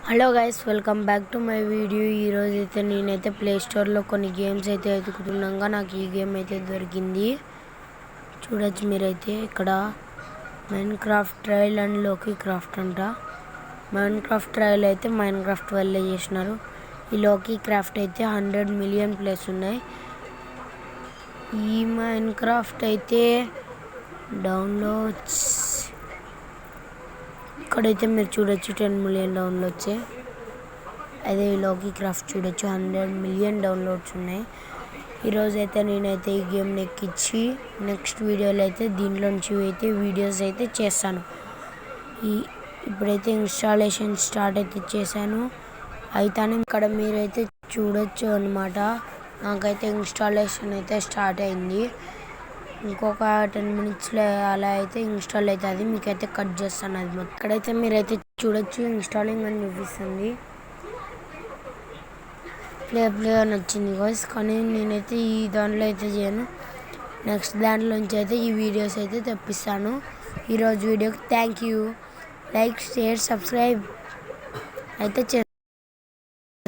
Hello guys, welcome back to my video. ఈరోజు అయితే నేనైతే ప్లే స్టోర్లో కొన్ని గేమ్స్ అయితే వెతుకుతున్నాగా నాకు ఈ గేమ్ అయితే దొరికింది. చూడొచ్చు మీరైతే ఇక్కడ Minecraft trial and Lokicraft అంట. మైన్ క్రాఫ్ట్ ట్రయల్ అయితే మైన్ క్రాఫ్ట్ వల్లే చేసినారు. ఈ లోకీ క్రాఫ్ట్ అయితే 100 మిలియన్ ప్లేస్ ఉన్నాయి. ఈ మైన్ క్రాఫ్ట్ అయితే డౌన్లోడ్స్ ఇక్కడైతే మీరు చూడొచ్చు 10 మిలియన్ డౌన్లోడ్స్. అదే లోకీ క్రాఫ్ట్ చూడొచ్చు 100 మిలియన్ డౌన్లోడ్స్ ఉన్నాయి. ఈరోజు అయితే నేనైతే ఈ గేమ్ని ఎక్కించి నెక్స్ట్ వీడియోలో అయితే దీంట్లో నుంచి అయితే వీడియోస్ అయితే చేస్తాను. ఇప్పుడైతే ఇన్స్టాలేషన్ స్టార్ట్ అయితే చేశాను. అయితేనే ఇక్కడ మీరైతే చూడొచ్చు అనమాట. నాకైతే ఇన్స్టాలేషన్ అయితే స్టార్ట్ అయింది. ఇంకొక 10 మినిట్స్లో అలా అయితే ఇన్స్టాల్ అవుతుంది. మీకైతే కట్ చేస్తాను అది మొత్తం. ఇక్కడైతే మీరైతే చూడొచ్చు ఇన్స్టాలింగ్ అని చూపిస్తుంది. ప్లే అని వచ్చింది గాయ్స్. కానీ నేనైతే ఈ దాంట్లో అయితే చేయను. నెక్స్ట్ దాంట్లోంచి అయితే ఈ వీడియోస్ అయితే తెప్పిస్తాను. ఈరోజు వీడియోకి thank you. Like, share, subscribe అయితే